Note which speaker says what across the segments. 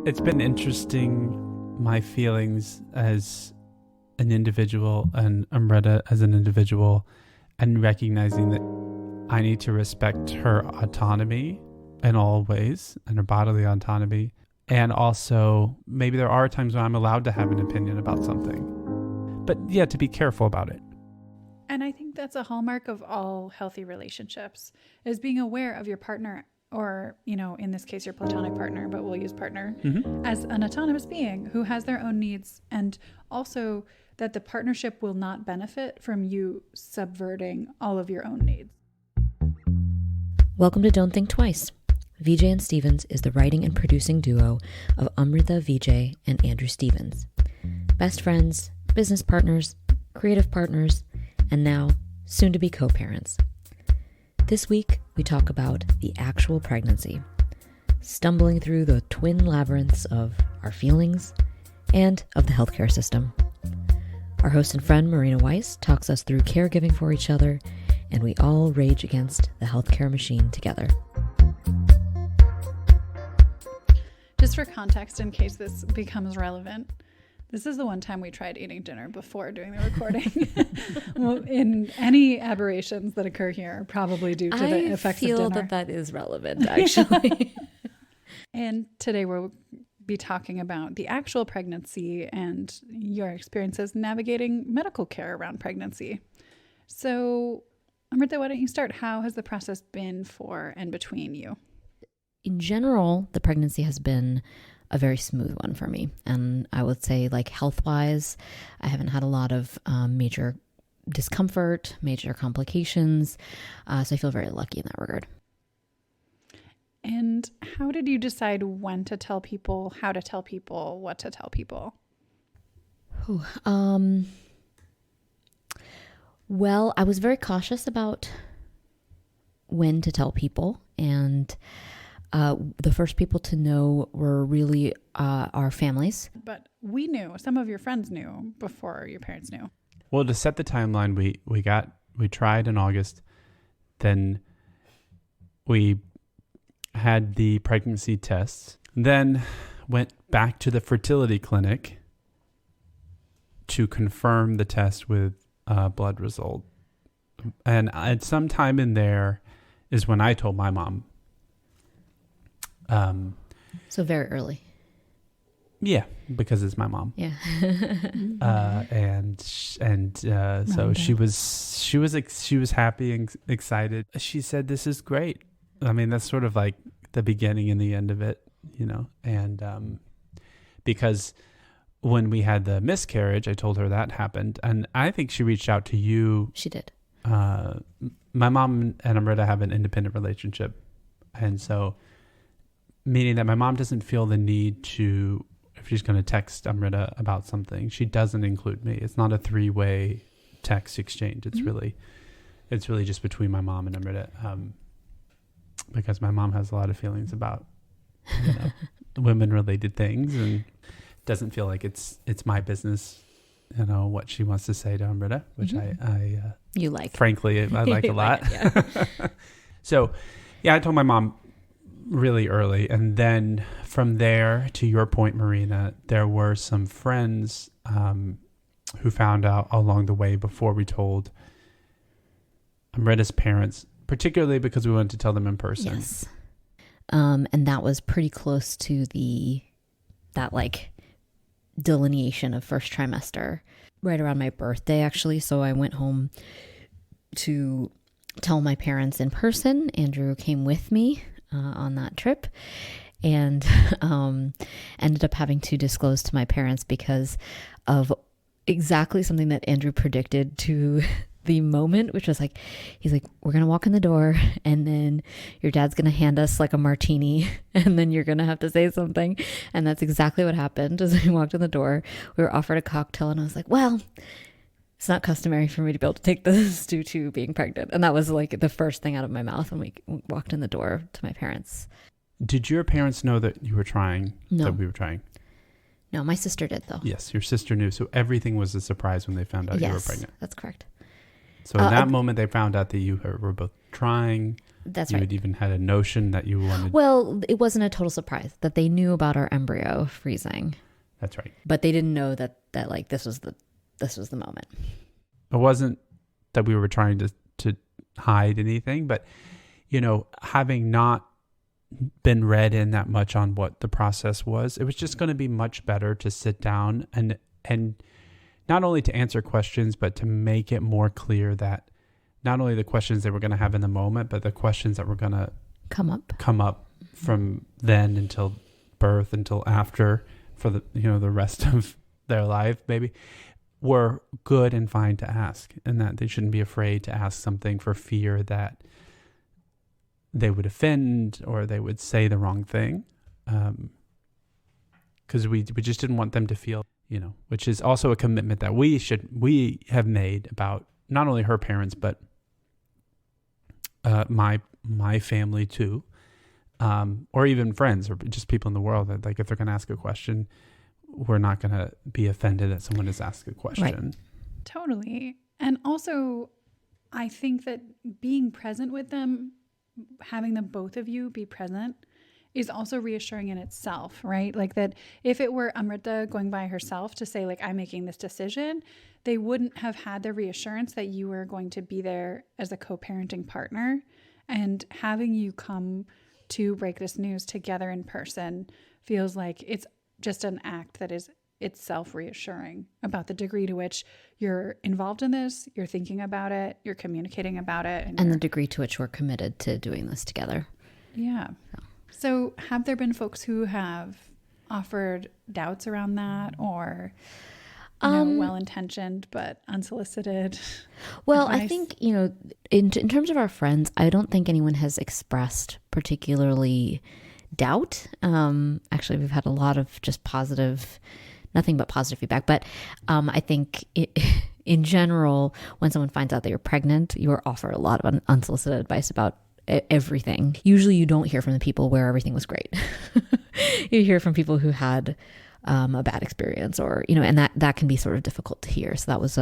Speaker 1: It's been interesting, my feelings as an individual and Amrita as an individual, and recognizing that I need to respect her autonomy in all ways and her bodily autonomy. And also, maybe there are times when I'm allowed to have an opinion about something. But yeah, to be careful about it.
Speaker 2: And I think that's a hallmark of all healthy relationships, is being aware of your partner, or, in this case, your platonic partner, but we'll use partner, as an autonomous being who has their own needs, and also that the partnership will not benefit from you subverting all of your own needs.
Speaker 3: Welcome to Don't Think Twice. VJ and Stevens is the writing and producing duo of Amrita, VJ, and Andrew Stevens. Best friends, business partners, creative partners, and now soon to be co-parents. This week, we talk about the actual pregnancy, stumbling through the twin labyrinths of our feelings and of the healthcare system. Our host and friend, Marina Weiss, talks us through caregiving for each other, and we all rage against the healthcare machine together.
Speaker 2: Just for context, in case this becomes relevant, this is the one time we tried eating dinner before doing the recording. Well, in any aberrations that occur here are probably due to the effects of dinner.
Speaker 3: I feel that is relevant, actually.
Speaker 2: And today we'll be talking about the actual pregnancy and your experiences navigating medical care around pregnancy. So, Amrita, why don't you start? How has the process been for and between you?
Speaker 3: In general, the pregnancy has been a very smooth one for me. And I would say, like, health-wise, I haven't had a lot of major discomfort, major complications. So I feel very lucky in that regard.
Speaker 2: And how did you decide when to tell people, how to tell people, what to tell people?
Speaker 3: Well, I was very cautious about when to tell people. And the first people to know were really our families.
Speaker 2: But we knew, some of your friends knew before your parents knew.
Speaker 1: Well, to set the timeline, we tried in August, then we had the pregnancy tests, then went back to the fertility clinic to confirm the test with blood result. And at some time in there is when I told my mom.
Speaker 3: So very early.
Speaker 1: Yeah, because it's my mom.
Speaker 3: Yeah.
Speaker 1: So she was happy and excited. She said, "This is great." I mean, that's sort of like the beginning and the end of it, and because when we had the miscarriage, I told her that happened, and I think she reached out to you.
Speaker 3: She did.
Speaker 1: My mom and Amrita have an independent relationship, and so meaning that my mom doesn't feel the need to, if she's going to text Amrita about something, she doesn't include me. It's not a three-way text exchange. It's really just between my mom and Amrita, because my mom has a lot of feelings about women-related things, and doesn't feel like it's my business, what she wants to say to Amrita, which I
Speaker 3: you like.
Speaker 1: Frankly, I like a lot. So, yeah, I told my mom really early, and then from there, to your point, Marina, there were some friends who found out along the way before we told Amrita's parents, particularly because we wanted to tell them in person.
Speaker 3: Yes. And that was pretty close to that delineation of first trimester, right around my birthday, actually. So I went home to tell my parents in person. Andrew came with me on that trip, and ended up having to disclose to my parents because of exactly something that Andrew predicted to the moment, which was he's like, we're going to walk in the door, and then your dad's going to hand us like a martini, and then you're going to have to say something. And that's exactly what happened. As we walked in the door, we were offered a cocktail, and I was like, well, it's not customary for me to be able to take this due to being pregnant. And that was like the first thing out of my mouth when we walked in the door to my parents.
Speaker 1: Did your parents know that you were trying?
Speaker 3: No.
Speaker 1: That we were trying?
Speaker 3: No, my sister did, though.
Speaker 1: Yes, your sister knew. So everything was a surprise when they found out you were pregnant.
Speaker 3: That's correct.
Speaker 1: So in that moment, they found out that you were both trying.
Speaker 3: That's
Speaker 1: you
Speaker 3: right.
Speaker 1: had even had a notion that you wanted.
Speaker 3: Well, it wasn't a total surprise that they knew about our embryo freezing,
Speaker 1: That's right.
Speaker 3: but they didn't know that like this was the moment.
Speaker 1: It wasn't that we were trying to hide anything, but having not been read in that much on what the process was, it was just going to be much better to sit down and not only to answer questions, but to make it more clear that not only the questions they were going to have in the moment, but the questions that were going to come up from then until birth, until after, for the rest of their life, maybe, were good and fine to ask, and that they shouldn't be afraid to ask something for fear that they would offend or they would say the wrong thing. Because we just didn't want them to feel, which is also a commitment that we have made about not only her parents, but my family too, or even friends or just people in the world, that like if they're going to ask a question, we're not going to be offended that someone has asked a question.
Speaker 3: Right.
Speaker 2: Totally. And also, I think that being present with them, having the both of you be present, is also reassuring in itself, right? Like that if it were Amrita going by herself to say, like, I'm making this decision, they wouldn't have had the reassurance that you were going to be there as a co-parenting partner. And having you come to break this news together in person feels like it's just an act that is itself reassuring about the degree to which you're involved in this, you're thinking about it, you're communicating about it.
Speaker 3: And the degree to which we're committed to doing this together.
Speaker 2: Yeah. So have there been folks who have offered doubts around that, or well-intentioned but unsolicited
Speaker 3: Well,
Speaker 2: advice?
Speaker 3: I think, in terms of our friends, I don't think anyone has expressed particularly doubt. Actually, we've had a lot of just nothing but positive feedback. But I think in general, when someone finds out that you're pregnant, you are offered a lot of unsolicited advice about everything. Usually you don't hear from the people where everything was great. You hear from people who had a bad experience, or and that can be sort of difficult to hear. So that was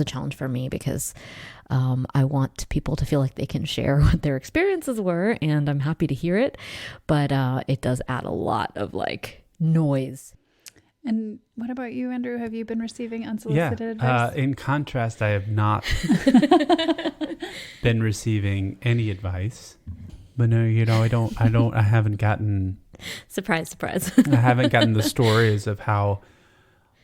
Speaker 3: a challenge for me, because I want people to feel like they can share what their experiences were, and I'm happy to hear it, but it does add a lot of like noise.
Speaker 2: And what about you, Andrew? Have you been receiving unsolicited advice?
Speaker 1: In contrast, I have not been receiving any advice. But no, I haven't gotten
Speaker 3: Surprise.
Speaker 1: I haven't gotten the stories of how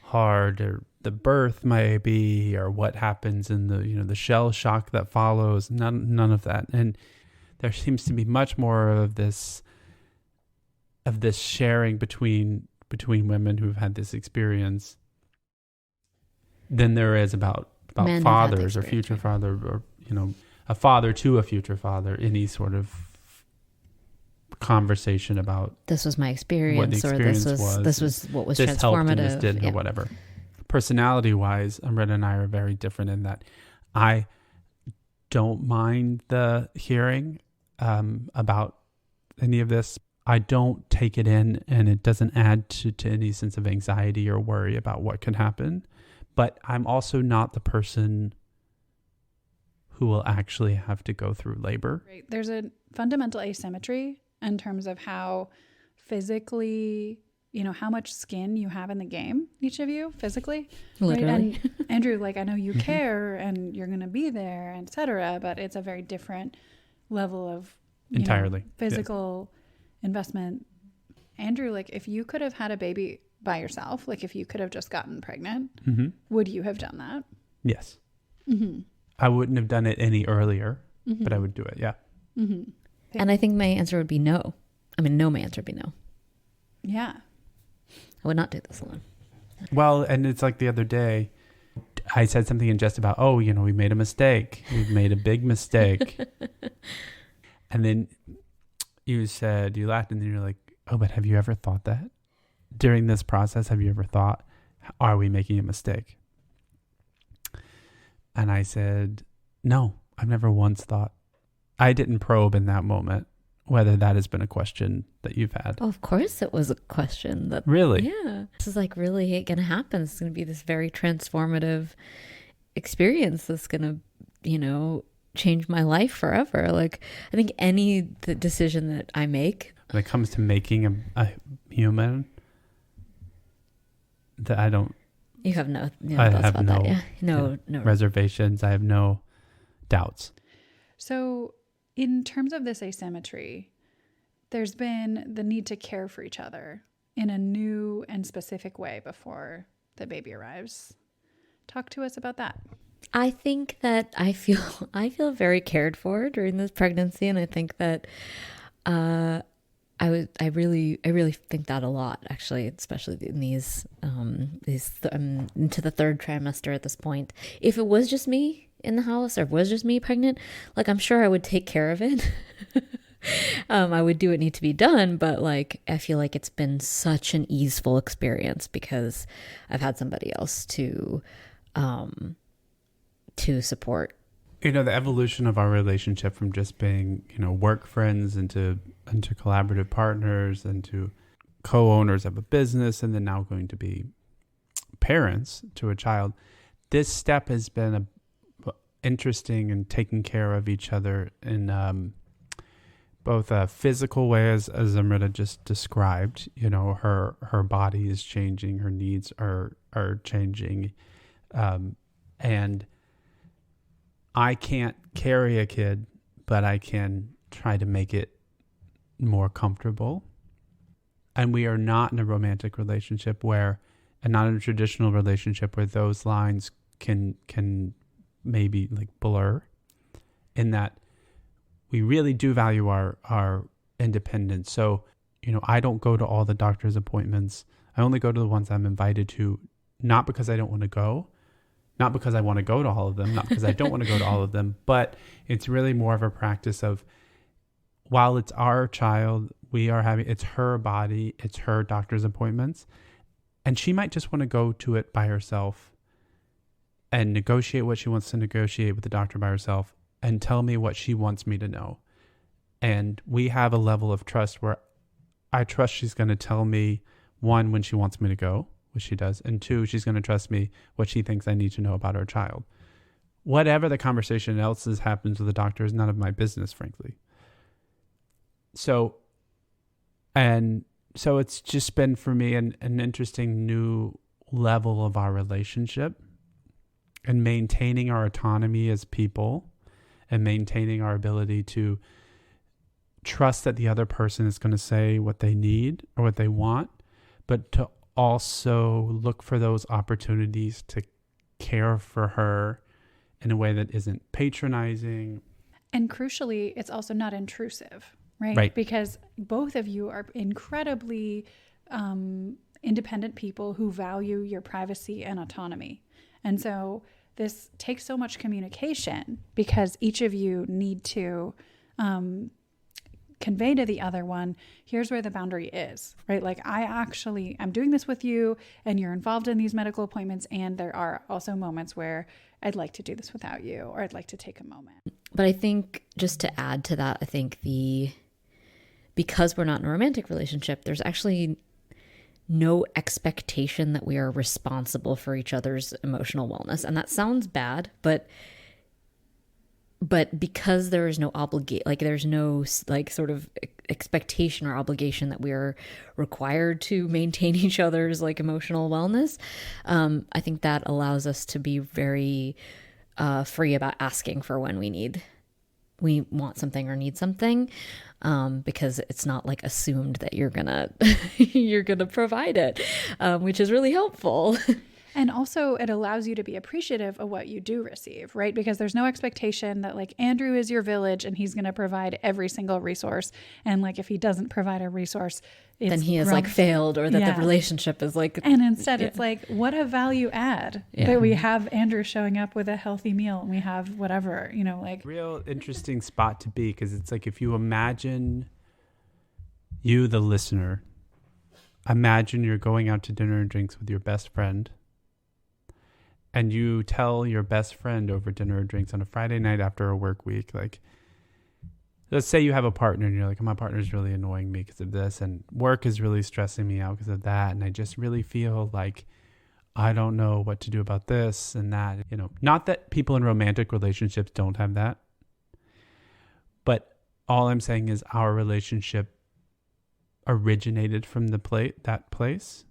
Speaker 1: hard the birth may be, or what happens in the shell shock that follows. None of that. And there seems to be much more of this sharing between women who've had this experience than there is about fathers or future father, or a father to a future father, any sort of conversation about
Speaker 3: this was my experience,
Speaker 1: what the experience
Speaker 3: or this was what was
Speaker 1: this
Speaker 3: transformative,
Speaker 1: helped and this didn't, or whatever. Personality wise, Amrita and I are very different in that I don't mind the hearing about any of this. I don't take it in, and it doesn't add to any sense of anxiety or worry about what can happen. But I'm also not the person who will actually have to go through labor.
Speaker 2: Right. There's a fundamental asymmetry in terms of how physically, how much skin you have in the game, each of you physically.
Speaker 3: Literally.
Speaker 2: Right? And Andrew, like, I know you care and you're going to be there, et cetera, but it's a very different level of
Speaker 1: entirely
Speaker 2: physical investment. Andrew, like, if you could have had a baby by yourself, like if you could have just gotten pregnant, would you have done that?
Speaker 1: Yes. I wouldn't have done it any earlier, but I would do it. Yeah.
Speaker 3: And I think my answer would be no. My answer would be no.
Speaker 2: Yeah.
Speaker 3: I would not do this alone.
Speaker 1: Well, and it's like the other day, I said something in jest about, we made a mistake. We've made a big mistake. And then you laughed, and then you're like, oh, but have you ever thought that? During this process, have you ever thought, are we making a mistake? And I said, no, I've never once thought. I didn't probe in that moment whether that has been a question that you've had.
Speaker 3: Oh, of course it was a question.
Speaker 1: Really?
Speaker 3: Yeah. This is like really going to happen. It's going to be this very transformative experience that's going to, change my life forever. Like, I think the decision that I make,
Speaker 1: when it comes to making a human, that I don't.
Speaker 3: You have no
Speaker 1: I
Speaker 3: thoughts
Speaker 1: have
Speaker 3: about
Speaker 1: no,
Speaker 3: that, yeah. No
Speaker 1: reservations. I have no doubts.
Speaker 2: So in terms of this asymmetry, there's been the need to care for each other in a new and specific way before the baby arrives. Talk to us about that.
Speaker 3: I think that I feel very cared for during this pregnancy, and I think that I really think that a lot, actually, especially in these into the third trimester at this point. If it was just me in the house, or if it was just me pregnant, like, I'm sure I would take care of it. I would do what need to be done, but like, I feel like it's been such an easeful experience because I've had somebody else to support.
Speaker 1: The evolution of our relationship from just being, work friends into collaborative partners, into co-owners of a business, and then now going to be parents to a child. This step has been interesting in taking care of each other in both a physical way, as Amrita just described. Her body is changing, her needs are changing, and I can't carry a kid, but I can try to make it more comfortable. And we are not in a romantic relationship and not in a traditional relationship where those lines can maybe like blur, in that we really do value our independence. So, I don't go to all the doctor's appointments. I only go to the ones I'm invited to, not because I don't want to go, not because I want to go to all of them, not because I don't want to go to all of them, but it's really more of a practice of, while it's our child, it's her body, it's her doctor's appointments, and she might just want to go to it by herself and negotiate what she wants to negotiate with the doctor by herself and tell me what she wants me to know. And we have a level of trust where I trust she's going to tell me, one, when she wants me to go, which she does, and two, she's going to trust me what she thinks I need to know about our child. Whatever the conversation else happens with the doctor is none of my business, frankly. So it's just been for me an interesting new level of our relationship, and maintaining our autonomy as people, and maintaining our ability to trust that the other person is going to say what they need or what they want, but to also look for those opportunities to care for her in a way that isn't patronizing.
Speaker 2: And crucially, it's also not intrusive, right? Because both of you are incredibly independent people who value your privacy and autonomy. And so this takes so much communication, because each of you need to convey to the other one, here's where the boundary is, right? Like, I'm doing this with you, and you're involved in these medical appointments, and there are also moments where I'd like to do this without you, or I'd like to take a moment.
Speaker 3: But I think, just to add to that, I think because we're not in a romantic relationship, there's actually no expectation that we are responsible for each other's emotional wellness. And that sounds bad, but because there is no there's no like sort of expectation or obligation that we are required to maintain each other's like emotional wellness, I think that allows us to be very free about asking for when we want something or need something, because it's not like assumed that you're gonna provide it, which is really helpful.
Speaker 2: And also it allows you to be appreciative of what you do receive, right? Because there's no expectation that like Andrew is your village and he's going to provide every single resource. And like, if he doesn't provide a resource,
Speaker 3: then he has like failed, or that the relationship is like,
Speaker 2: and instead it's like, what a value add that we have Andrew showing up with a healthy meal, and we have whatever, like
Speaker 1: real interesting spot to be. 'Cause it's like, if you imagine you, the listener, imagine you're going out to dinner and drinks with your best friend, and you tell your best friend over dinner or drinks on a Friday night after a work week, like, let's say you have a partner and you're like, my partner's really annoying me because of this, and work is really stressing me out because of that, and I just really feel like I don't know what to do about this and that. Not that people in romantic relationships don't have that. all I'm saying is our relationship originated from that place,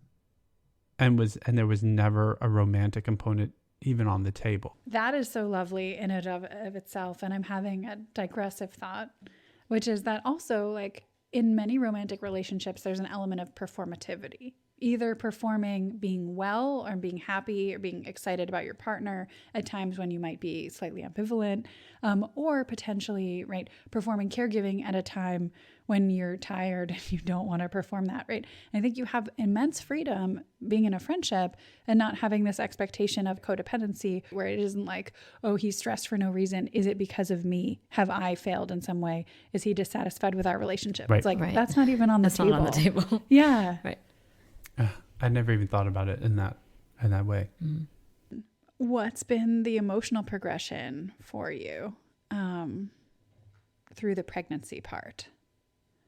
Speaker 1: and there was never a romantic component even on the table.
Speaker 2: That is so lovely in and of itself. And I'm having a digressive thought, which is that also, like, in many romantic relationships, there's an element of performativity, either performing being well or being happy or being excited about your partner at times when you might be slightly ambivalent, or potentially, right, performing caregiving at a time when you're tired and you don't want to perform that, right? I think you have immense freedom being in a friendship and not having this expectation of codependency where it isn't like, oh, he's stressed for no reason. Is it because of me? Have I failed in some way? Is he dissatisfied with our relationship?
Speaker 1: Right.
Speaker 2: It's like,
Speaker 3: Right.
Speaker 2: that's not even on the table.
Speaker 3: Not on the table.
Speaker 2: Yeah.
Speaker 3: Right.
Speaker 1: I never even thought about it in that way.
Speaker 3: Mm-hmm.
Speaker 2: What's been the emotional progression for you through the pregnancy part?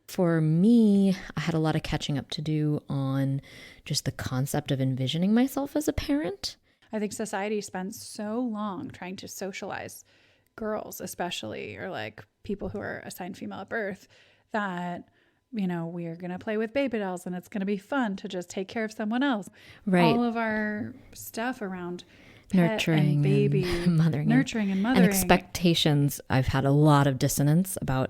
Speaker 3: For me, I had a lot of catching up to do on just the concept of envisioning myself as a parent.
Speaker 2: I think society spends so long trying to socialize girls, especially, or like people who are assigned female at birth, that, you know, we're going to play with baby dolls and it's going to be fun to just take care of someone else.
Speaker 3: Right.
Speaker 2: All of our stuff around pet
Speaker 3: Nurturing
Speaker 2: and baby,
Speaker 3: and mothering.
Speaker 2: nurturing and mothering.
Speaker 3: And expectations. I've had a lot of dissonance about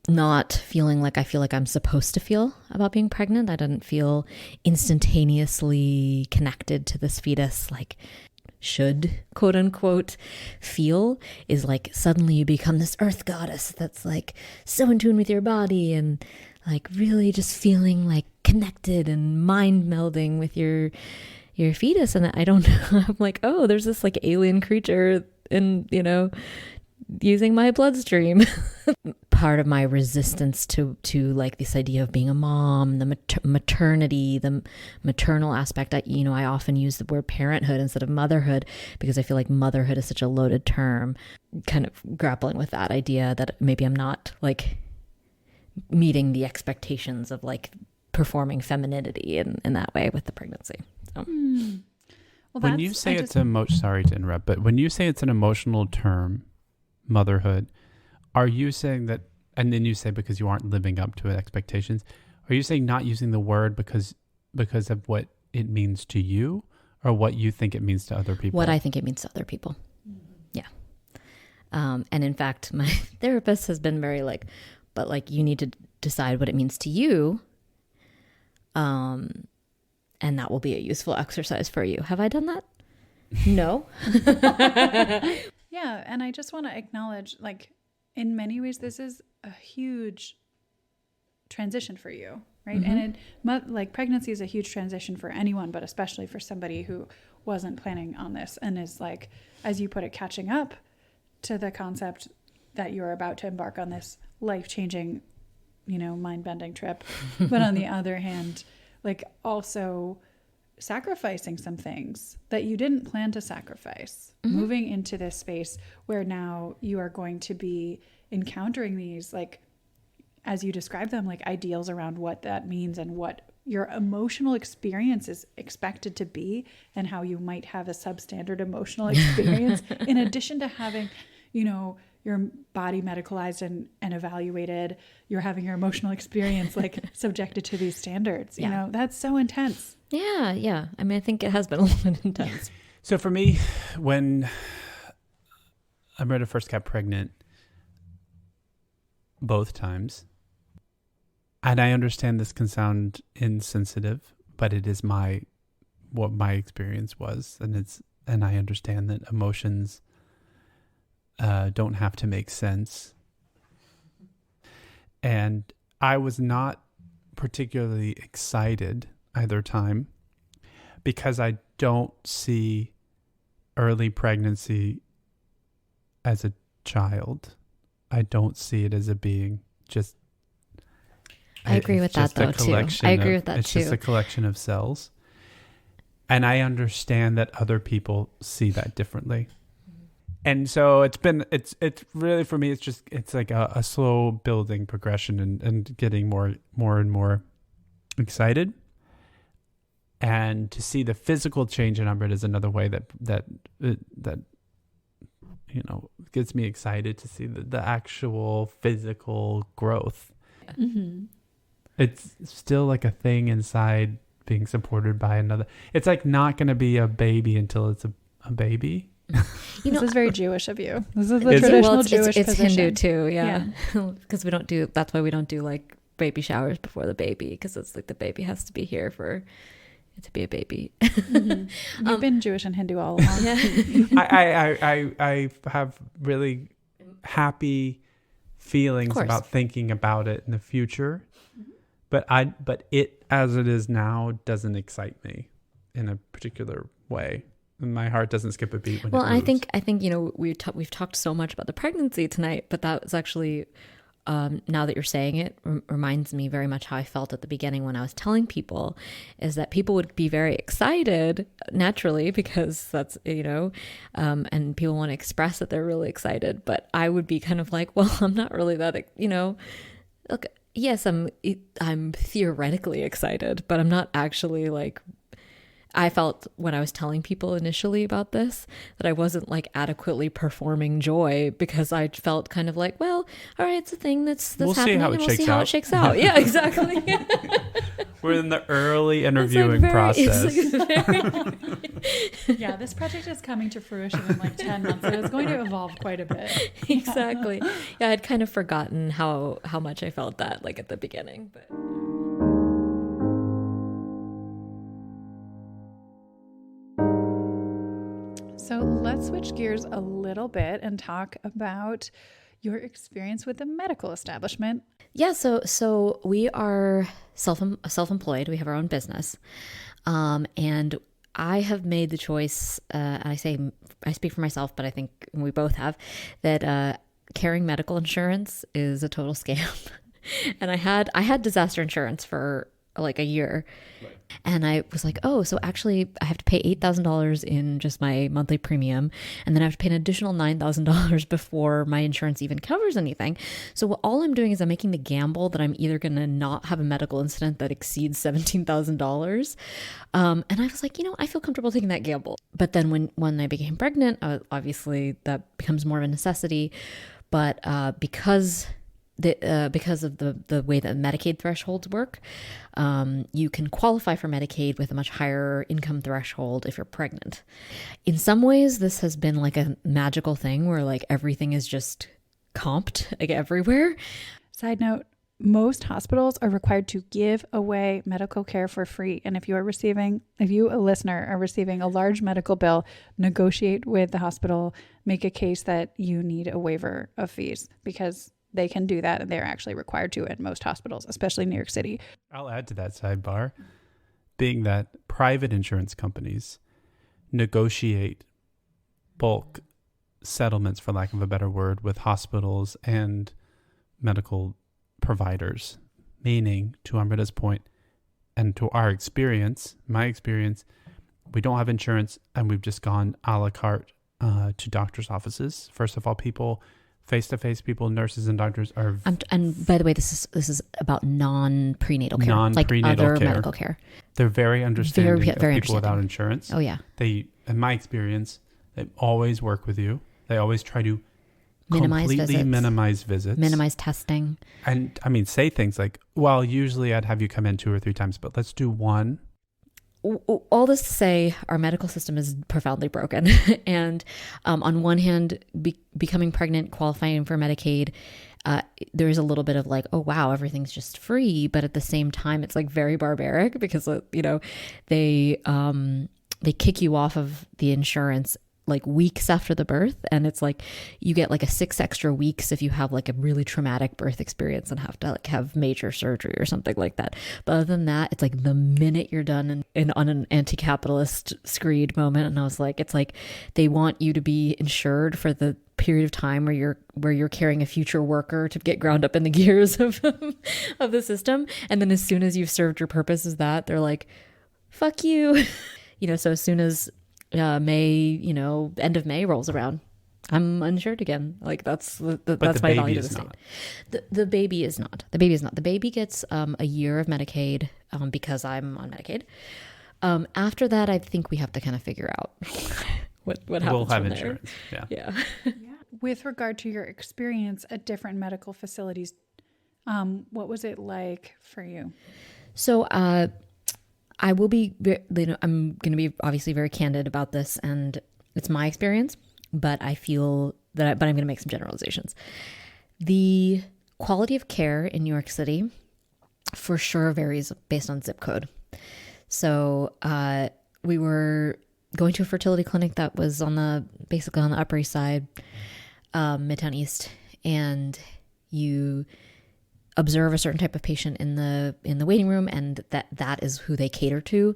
Speaker 3: not feeling like I feel like I'm supposed to feel about being pregnant. I didn't feel instantaneously connected to this fetus like should, quote unquote, feel. Is like suddenly you become this earth goddess that's like so in tune with your body and like really just feeling like connected and mind melding with your fetus. And I don't know, I'm like, oh, there's this like alien creature and, you know, using my bloodstream. Part of my resistance to like this idea of being a mom, the maternity, the maternal aspect, I often use the word parenthood instead of motherhood because I feel like motherhood is such a loaded term, kind of grappling with that idea that maybe I'm not like meeting the expectations of like performing femininity in that way with the pregnancy. So.
Speaker 2: Well,
Speaker 1: When you say sorry to interrupt, but when you say it's an emotional term, motherhood, are you saying that, and then you say because you aren't living up to expectations, are you saying not using the word because of what it means to you or what you think it means to other people?
Speaker 3: What I think it means to other people. Yeah. And in fact, my therapist has been very like, but like you need to decide what it means to you. And that will be a useful exercise for you. Have I done that? No.
Speaker 2: Yeah. And I just want to acknowledge, like, in many ways, this is a huge transition for you, right?
Speaker 3: Mm-hmm.
Speaker 2: And pregnancy is a huge transition for anyone, but especially for somebody who wasn't planning on this and is like, as you put it, catching up to the concept that you're about to embark on this life-changing, you know, mind-bending trip. But on the other hand, like also sacrificing some things that you didn't plan to sacrifice, moving into this space where now you are going to be encountering these, like, as you describe them, like ideals around what that means and what your emotional experience is expected to be and how you might have a substandard emotional experience in addition to having, you know, your body medicalized and evaluated. You're having your emotional experience like subjected to these standards. You know, that's so intense.
Speaker 3: Yeah. I mean, I think it has been a little bit intense.
Speaker 1: So for me, when Amrita first got pregnant, both times, and I understand this can sound insensitive, but it is what my experience was, and I understand that emotions don't have to make sense. And I was not particularly excited either time because I don't see early pregnancy as a child. I don't see it as a being. Just
Speaker 3: I agree with that though too. I agree with that too.
Speaker 1: It's just a collection of cells. And I understand that other people see that differently. And so it's really, for me, it's like a slow building progression and getting more and more excited. And to see the physical change in Amrita is another way that gets me excited to see the actual physical growth.
Speaker 2: Mm-hmm.
Speaker 1: It's still like a thing inside being supported by another. It's like not going to be a baby until it's a baby.
Speaker 2: This is very Jewish of you. This is the traditional Jewish
Speaker 3: it's
Speaker 2: position.
Speaker 3: Hindu too, yeah. Because that's why we don't do like baby showers before the baby, because it's like the baby has to be here for it to be a baby.
Speaker 2: Mm-hmm. You've been Jewish and Hindu all along.
Speaker 3: Yeah.
Speaker 1: I have really happy feelings about thinking about it in the future, but it as it is now doesn't excite me in a particular way. My heart doesn't skip a beat when it moves.
Speaker 3: I think we've talked so much about the pregnancy tonight, but that was actually now that you're saying it, reminds me very much how I felt at the beginning when I was telling people, is that people would be very excited naturally because that's, and people want to express that they're really excited. But I would be kind of like, well, I'm not really that, look, yes, I'm theoretically excited, but I'm not actually like, I felt when I was telling people initially about this that I wasn't like adequately performing joy, because I felt kind of like, well, all right, it's a thing that's
Speaker 1: we'll
Speaker 3: happening.
Speaker 1: We'll see how it shakes out.
Speaker 3: Yeah, exactly.
Speaker 1: We're in the early interviewing process.
Speaker 2: Yeah, this project is coming to fruition in like 10 months, so it's going to evolve quite a bit.
Speaker 3: Exactly. Yeah, I'd kind of forgotten how much I felt that like at the beginning, but.
Speaker 2: So let's switch gears a little bit and talk about your experience with the medical establishment.
Speaker 3: Yeah, so we are self-employed. We have our own business, and I have made the choice. I speak for myself, but I think we both have that. Carrying medical insurance is a total scam, and I had disaster insurance for like a year. Right. And I was like, oh, so actually I have to pay $8,000 in just my monthly premium. And then I have to pay an additional $9,000 before my insurance even covers anything. So all I'm doing is I'm making the gamble that I'm either going to not have a medical incident that exceeds $17,000. And I was like, I feel comfortable taking that gamble. But then when I became pregnant, obviously that becomes more of a necessity. But because of the way that Medicaid thresholds work, you can qualify for Medicaid with a much higher income threshold if you're pregnant. In some ways, this has been like a magical thing where like everything is just comped like everywhere.
Speaker 2: Side note, most hospitals are required to give away medical care for free. And if you, a listener, are receiving a large medical bill, negotiate with the hospital, make a case that you need a waiver of fees, because they can do that, and they're actually required to at most hospitals, especially New York City.
Speaker 1: I'll add to that sidebar, being that private insurance companies negotiate bulk settlements, for lack of a better word, with hospitals and medical providers. Meaning, to Amrita's point, and to our experience, my experience, we don't have insurance, and we've just gone a la carte to doctors' offices. First of all, face-to-face people, nurses and doctors are.
Speaker 3: And by the way, this is about non-prenatal care,
Speaker 1: non-prenatal
Speaker 3: like other
Speaker 1: care.
Speaker 3: medical care.
Speaker 1: They're very understanding
Speaker 3: very
Speaker 1: of people
Speaker 3: understanding.
Speaker 1: without insurance.
Speaker 3: Oh yeah.
Speaker 1: They, in my experience, they always work with you. They always try to
Speaker 3: minimize
Speaker 1: visits,
Speaker 3: minimize testing,
Speaker 1: and I mean say things like, "Well, usually I'd have you come in 2 or 3 times, but let's do one."
Speaker 3: All this to say, our medical system is profoundly broken. And on one hand, becoming pregnant, qualifying for Medicaid, there is a little bit of like, oh, wow, everything's just free. But at the same time, it's like very barbaric because, they kick you off of the insurance like weeks after the birth. And it's like you get like a 6 extra weeks if you have like a really traumatic birth experience and have to like have major surgery or something like that. But other than that, it's like the minute you're done on an anti-capitalist screed moment. And I was like, it's like they want you to be insured for the period of time where you're carrying a future worker to get ground up in the gears of the system. And then as soon as you've served your purpose as that, they're like, fuck you. So as soon as May, end of May rolls around, I'm uninsured again. Like that's my value to the state. The baby is not. The baby is not. The baby gets a year of Medicaid because I'm on Medicaid. After that, I think we have to kind of figure out what happens
Speaker 1: We'll have
Speaker 3: from there.
Speaker 1: insurance. Yeah.
Speaker 3: Yeah.
Speaker 2: With regard to your experience at different medical facilities, what was it like for you?
Speaker 3: So I will be, I'm going to be obviously very candid about this, and it's my experience, but I feel that, but I'm going to make some generalizations. The quality of care in New York City for sure varies based on zip code. So we were going to a fertility clinic that was basically on the Upper East Side, Midtown East, and you observe a certain type of patient in the waiting room, and that is who they cater to,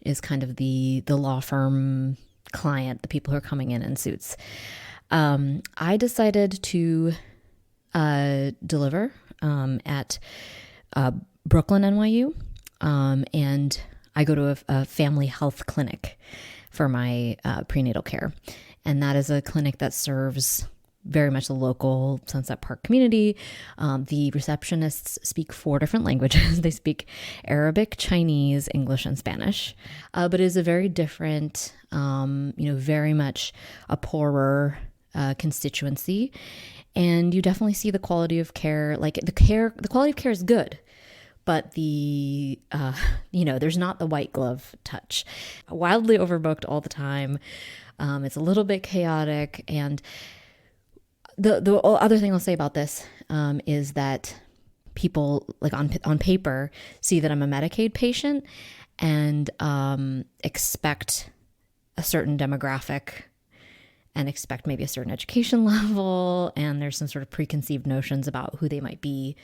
Speaker 3: is kind of the law firm client, the people who are coming in suits. I decided to deliver at Brooklyn, NYU, and I go to a family health clinic for my prenatal care, and that is a clinic that serves very much the local Sunset Park community. The receptionists speak 4 different languages. They speak Arabic, Chinese, English, and Spanish. But it is a very different, very much a poorer constituency. And you definitely see the quality of care, the quality of care is good, but there's not the white glove touch. Wildly overbooked all the time. It's a little bit chaotic, and the other thing I'll say about this is that people, like on paper, see that I'm a Medicaid patient and expect a certain demographic and expect maybe a certain education level, and there's some sort of preconceived notions about who they might be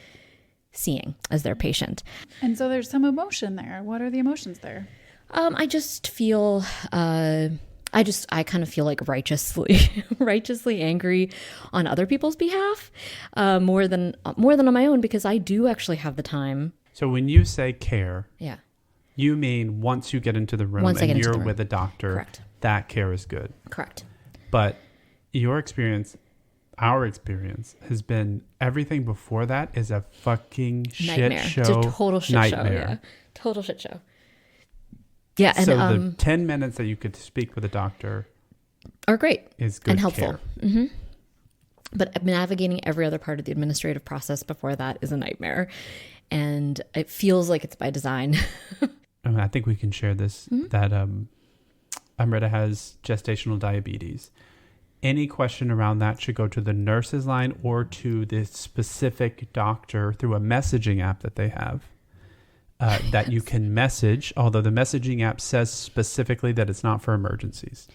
Speaker 3: seeing as their patient.
Speaker 2: And so there's some emotion there. What are the emotions there?
Speaker 3: I just feel I kind of feel like righteously angry on other people's behalf, more than on my own, because I do actually have the time.
Speaker 1: So when you say care,
Speaker 3: Yeah.
Speaker 1: you mean once you get into the room and you're with a doctor,
Speaker 3: Correct.
Speaker 1: that care is good.
Speaker 3: Correct.
Speaker 1: But your experience, our experience, has been everything before that is a fucking
Speaker 3: Nightmare.
Speaker 1: shit show.
Speaker 3: It's a total shit
Speaker 1: nightmare.
Speaker 3: show. Yeah. Total shit show. Yeah, and
Speaker 1: so the 10 minutes that you could speak with a doctor
Speaker 3: are great
Speaker 1: is good
Speaker 3: and helpful.
Speaker 1: care.
Speaker 3: Mm-hmm. But navigating every other part of the administrative process before that is a nightmare, and it feels like it's by design.
Speaker 1: I think we can share this, that Amrita has gestational diabetes. Any question around that should go to the nurse's line or to the specific doctor through a messaging app that they have. That you can message, although the messaging app says specifically that it's not for emergencies.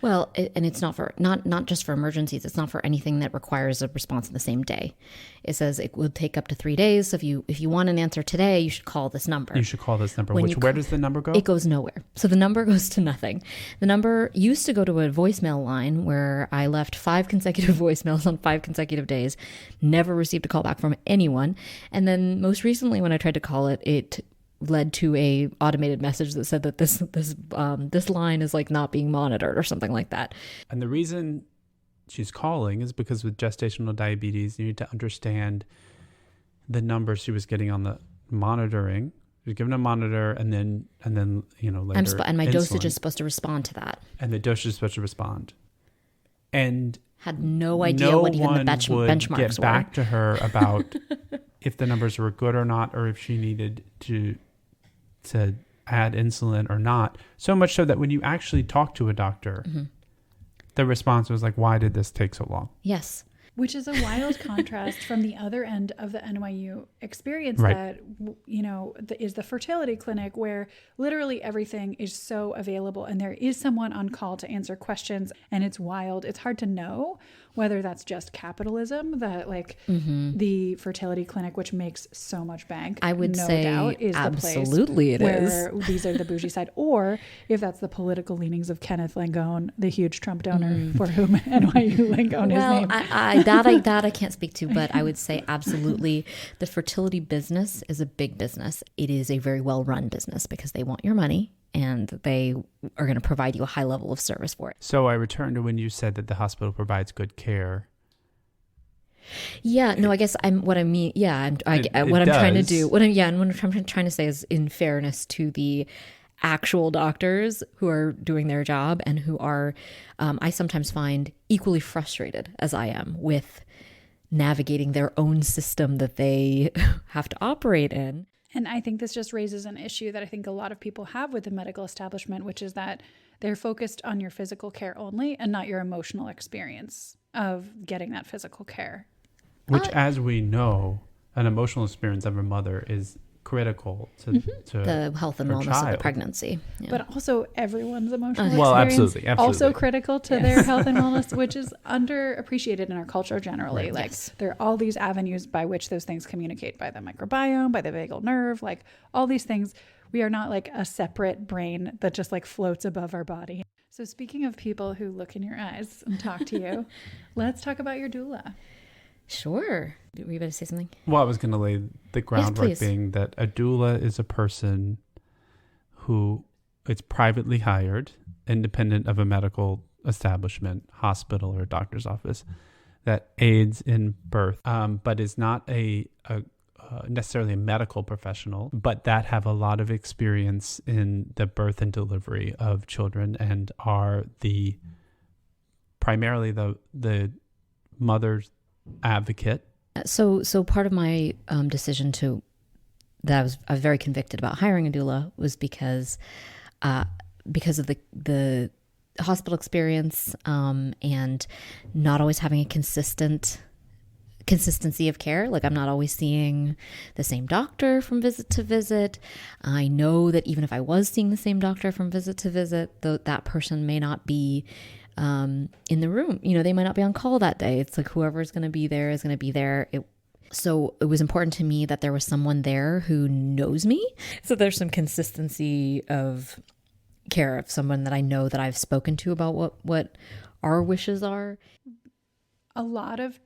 Speaker 3: Well, and it's not for not just for emergencies. It's not for anything that requires a response in the same day. It says it will take up to 3 days. So if you want an answer today, you should call this number.
Speaker 1: You should call this number.
Speaker 3: Where
Speaker 1: does the number go?
Speaker 3: It goes nowhere. So the number goes to nothing. The number used to go to a voicemail line where I left 5 consecutive voicemails on 5 consecutive days, never received a call back from anyone. And then most recently, when I tried to call it, it led to a automated message that said that this line is like not being monitored or something like that.
Speaker 1: And the reason she's calling is because with gestational diabetes, you need to understand the numbers she was getting on the monitoring. She was given a monitor, and then later
Speaker 3: and my
Speaker 1: insulin.
Speaker 3: dosage is supposed to respond to that.
Speaker 1: And the dosage is supposed to respond. And
Speaker 3: had no idea what even the benchmarks
Speaker 1: get
Speaker 3: were.
Speaker 1: Back to her about if the numbers were good or not, or if she needed to add insulin or not. So much so that when you actually talk to a doctor, the response was like, why did this take so long?
Speaker 3: Yes.
Speaker 2: Which is a wild contrast from the other end of the NYU experience,
Speaker 1: Right.
Speaker 2: that, is the fertility clinic, where literally everything is so available and there is someone on call to answer questions, and it's wild. It's hard to know whether that's just capitalism, that the fertility clinic, which makes so much bank,
Speaker 3: I would
Speaker 2: no
Speaker 3: say
Speaker 2: doubt is
Speaker 3: absolutely
Speaker 2: the place
Speaker 3: it is.
Speaker 2: where these are the bougie side, or if that's the political leanings of Kenneth Langone, the huge Trump donor for whom NYU Langone is named.
Speaker 3: That I can't speak to, but I would say absolutely the fertility business is a big business. It is a very well run business because they want your money and they are going to provide you a high level of service for it.
Speaker 1: So I return to when you said that the hospital provides good care.
Speaker 3: Yeah, no, I guess what I'm trying to say is, in fairness to the actual doctors who are doing their job and who are, I sometimes find, equally frustrated as I am with navigating their own system that they have to operate in.
Speaker 2: And I think this just raises an issue that I think a lot of people have with the medical establishment, which is that they're focused on your physical care only and not your emotional experience of getting that physical care.
Speaker 1: Which, as we know, an emotional experience of a mother is critical to
Speaker 3: the health and wellness of the pregnancy. Yeah.
Speaker 2: But also everyone's emotional experience
Speaker 1: absolutely.
Speaker 2: also critical to their health and wellness, which is underappreciated in our culture generally.
Speaker 1: Right.
Speaker 2: There are all these avenues by which those things communicate, by the microbiome, by the vagal nerve, like all these things. We are not like a separate brain that just like floats above our body. So speaking of people who look in your eyes and talk to you, let's talk about your doula.
Speaker 3: Sure. Were you about to say something?
Speaker 1: Well, I was going to lay the groundwork being that a doula is a person who is privately hired, independent of a medical establishment, hospital, or doctor's office, that aids in birth, but is not necessarily a medical professional, but that have a lot of experience in the birth and delivery of children and are primarily the mother's advocate. So
Speaker 3: part of my decision that I was very convicted about hiring a doula was because of the hospital experience and not always having a consistency of care. Like, I'm not always seeing the same doctor from visit to visit. I know that even if I was seeing the same doctor from visit to visit, that person may not be in the room. They might not be on call that day. It's like whoever's going to be there is going to be there. So it was important to me that there was someone there who knows me. So there's some consistency of care of someone that I know that I've spoken to about what our wishes are.
Speaker 2: A lot of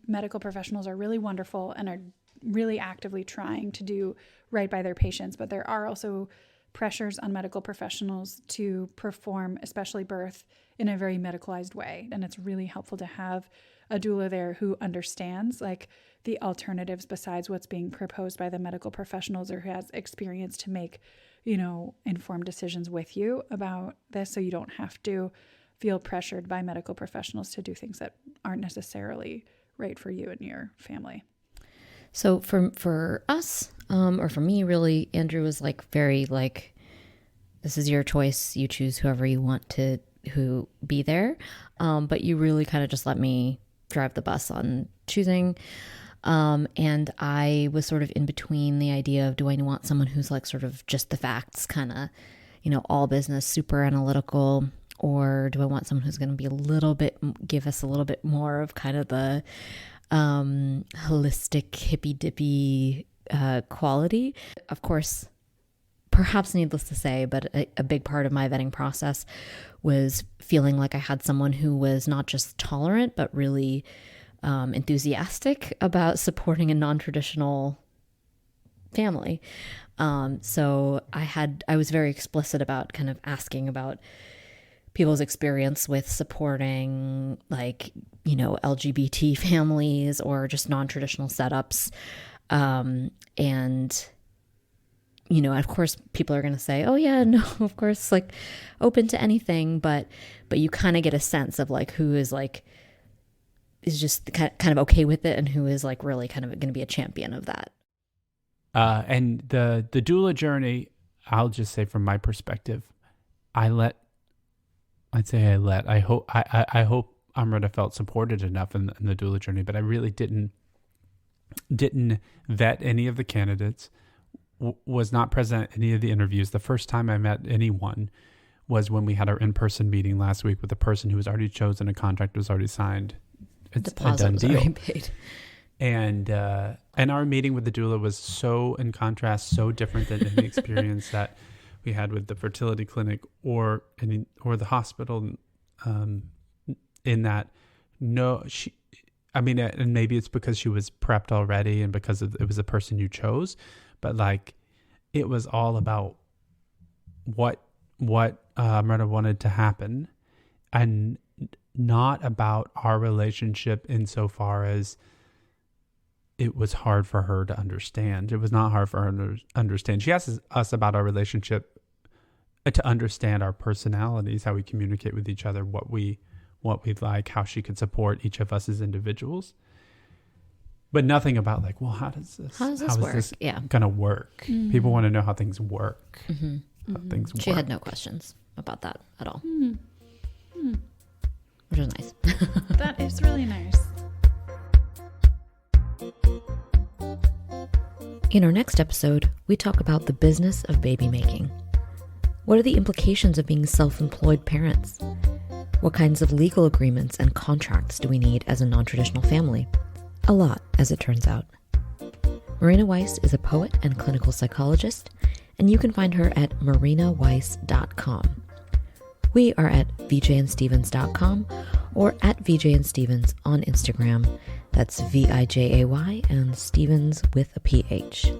Speaker 2: medical professionals are really wonderful and are really actively trying to do right by their patients, but there are also pressures on medical professionals to perform, especially birth, in a very medicalized way. And it's really helpful to have a doula there who understands like the alternatives besides what's being proposed by the medical professionals, or who has experience to make, informed decisions with you about this, so you don't have to feel pressured by medical professionals to do things that aren't necessarily right for you and your family.
Speaker 3: So for us, or for me, really, Andrew was very this is your choice. You choose whoever you want who be there. But you really kind of just let me drive the bus on choosing. And I was sort of in between the idea of, do I want someone who's sort of just the facts, kind of, all business, super analytical, or do I want someone who's going to give us a little bit more of kind of the holistic, hippy-dippy quality? Of course, perhaps needless to say, but a big part of my vetting process was feeling like I had someone who was not just tolerant, but really enthusiastic about supporting a non-traditional family. So I was very explicit about kind of asking about people's experience with supporting LGBT families or just non-traditional setups. And of course people are going to say, oh yeah, no, of course, open to anything, but you kind of get a sense of who is just kind of okay with it and who is really kind of going to be a champion of that.
Speaker 1: And the doula journey, I'll just say from my perspective, I hope Amrita felt supported enough in the doula journey, but I really didn't vet any of the candidates, was not present at any of the interviews. The first time I met anyone was when we had our in-person meeting last week with a person who was already chosen, a contract was already signed. It's a done deal.
Speaker 3: Paid.
Speaker 1: And our meeting with the doula was so, in contrast, so different than any experience that we had with the fertility clinic or the hospital. In that, and maybe it's because she was prepped already and because it was the person you chose, but it was all about what Marina wanted to happen, and not about our relationship insofar as it was hard for her to understand. It was not hard for her to understand. She asked us about our relationship to understand our personalities, how we communicate with each other, what we like, how she could support each of us as individuals. But nothing about like, well, how is this
Speaker 3: work?
Speaker 1: gonna work?
Speaker 2: Mm-hmm.
Speaker 1: People want to know how things work.
Speaker 3: Mm-hmm.
Speaker 1: How things
Speaker 3: She
Speaker 1: work.
Speaker 3: had no questions about that at all,
Speaker 2: Mm-hmm.
Speaker 3: which was nice.
Speaker 2: That is really nice.
Speaker 3: In our next episode, we talk about the business of baby making. What are the implications of being self-employed parents? What kinds of legal agreements and contracts do we need as a non-traditional family? A lot, as it turns out. Marina Weiss is a poet and clinical psychologist, and you can find her at marinaweiss.com. We are at vjandstevens.com or at vjandstevens on Instagram. That's VIJAY and Stevens with a PH.